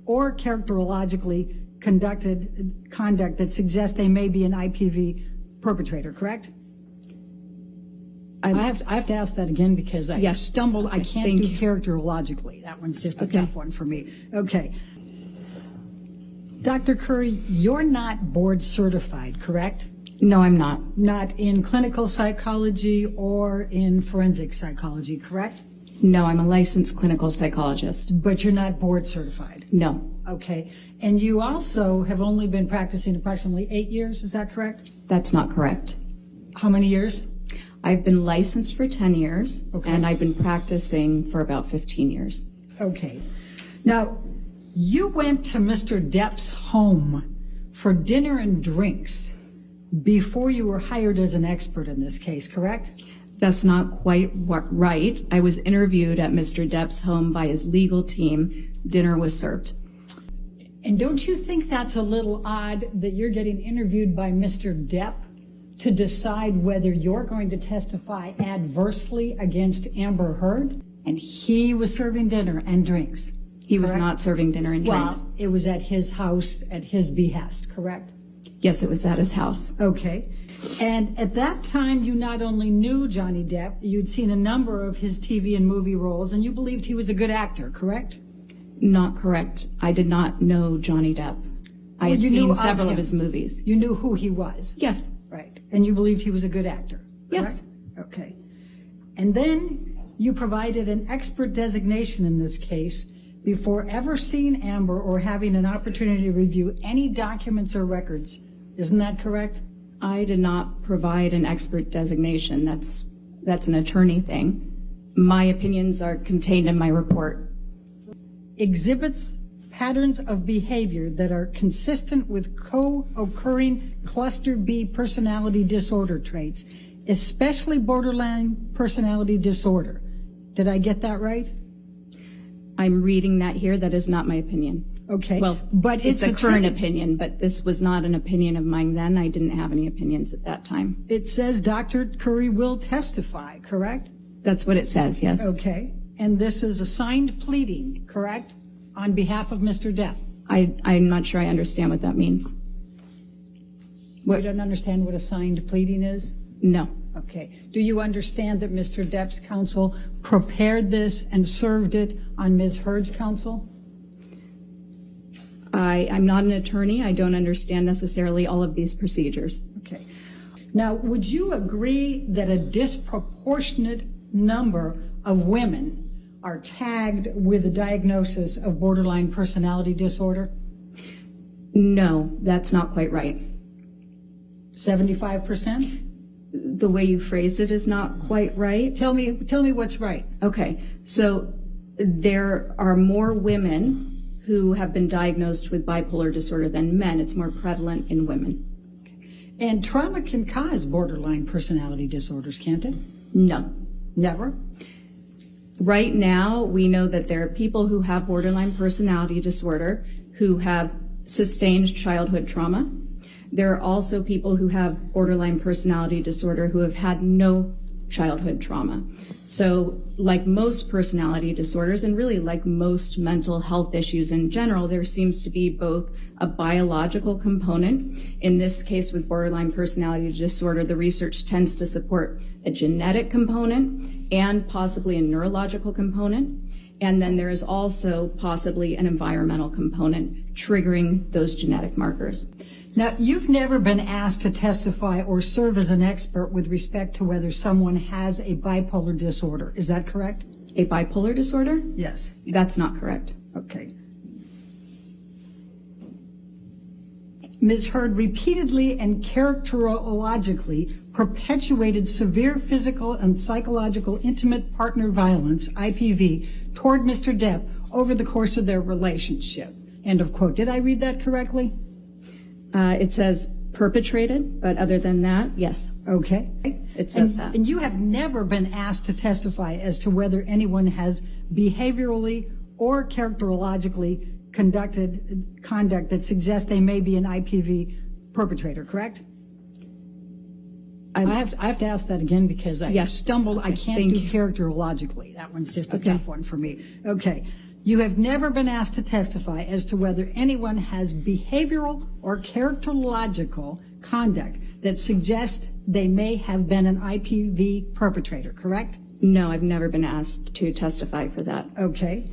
or characterologically conduct that suggests they may be an IPV perpetrator, correct? I have to ask that again because I stumbled. I can't do characterologically. That one's just a tough one for me. Okay. Dr. Curry, you're not board certified, correct? No, I'm not. Not in clinical psychology or in forensic psychology, correct? No, I'm a licensed clinical psychologist. But you're not board certified? No. Okay. And you also have only been practicing approximately 8 years, is that correct? That's not correct. How many years? I've been licensed for 10 years, okay, and I've been practicing for about 15 years. Okay. Now, you went to Mr. Depp's home for dinner and drinks before you were hired as an expert in this case, correct? That's not quite right. I was interviewed at Mr. Depp's home by his legal team. Dinner was served. And don't you think that's a little odd that you're getting interviewed by Mr. Depp to decide whether you're going to testify adversely against Amber Heard? And he was serving dinner and drinks. He was not serving dinner and drinks. Well, it was at his house at his behest, correct? Yes, it was at his house. Okay. And at that time, you not only knew Johnny Depp, you'd seen a number of his TV and movie roles, and you believed he was a good actor, correct? Not correct. I did not know Johnny Depp. I had seen several of his movies. You knew who he was? Yes. Right. And you believed he was a good actor? Yes. Correct? Okay. And then you provided an expert designation in this case before ever seeing Amber or having an opportunity to review any documents or records. Isn't that correct? I did not provide an expert designation. That's an attorney thing. My opinions are contained in my report. Exhibits patterns of behavior that are consistent with co-occurring cluster B personality disorder traits, especially borderline personality disorder. Did I get that right? I'm reading that here. That is not my opinion. Okay. Well, but it's a current opinion, but this was not an opinion of mine then. I didn't have any opinions at that time. It says Dr. Curry will testify, correct? That's what it says, yes. Okay. And this is a signed pleading, correct, on behalf of Mr. Depp? I'm not sure I understand what that means. You don't understand what a signed pleading is? No. Okay. Do you understand that Mr. Depp's counsel prepared this and served it on Ms. Heard's counsel? I'm not an attorney. I don't understand necessarily all of these procedures. Okay. Now, would you agree that a disproportionate number of women are tagged with a diagnosis of borderline personality disorder? No, that's not quite right. 75%? The way you phrased it is not quite right. Tell me what's right. Okay. So there are more women who have been diagnosed with bipolar disorder than men. It's more prevalent in women. And trauma can cause borderline personality disorders, can't it? No. Never? Right now, we know that there are people who have borderline personality disorder who have sustained childhood trauma. There are also people who have borderline personality disorder who have had no childhood trauma. So like most personality disorders, and really like most mental health issues in general, there seems to be both a biological component. In this case with borderline personality disorder, the research tends to support a genetic component and possibly a neurological component. And then there is also possibly an environmental component triggering those genetic markers. Now, you've never been asked to testify or serve as an expert with respect to whether someone has a bipolar disorder. Is that correct? A bipolar disorder? Yes. That's not correct. Okay. Ms. Heard repeatedly and characterologically perpetuated severe physical and psychological intimate partner violence, IPV, toward Mr. Depp over the course of their relationship. End of quote. Did I read that correctly? It says perpetrated, but other than that, yes. Okay. It says that. And you have never been asked to testify as to whether anyone has behaviorally or characterologically conducted conduct that suggests they may be an IPV perpetrator, correct? I have to ask that again because I stumbled. I can't do characterologically. That one's just a tough one for me. Okay. You have never been asked to testify as to whether anyone has behavioral or characterological conduct that suggests they may have been an IPV perpetrator, correct? No, I've never been asked to testify for that. Okay.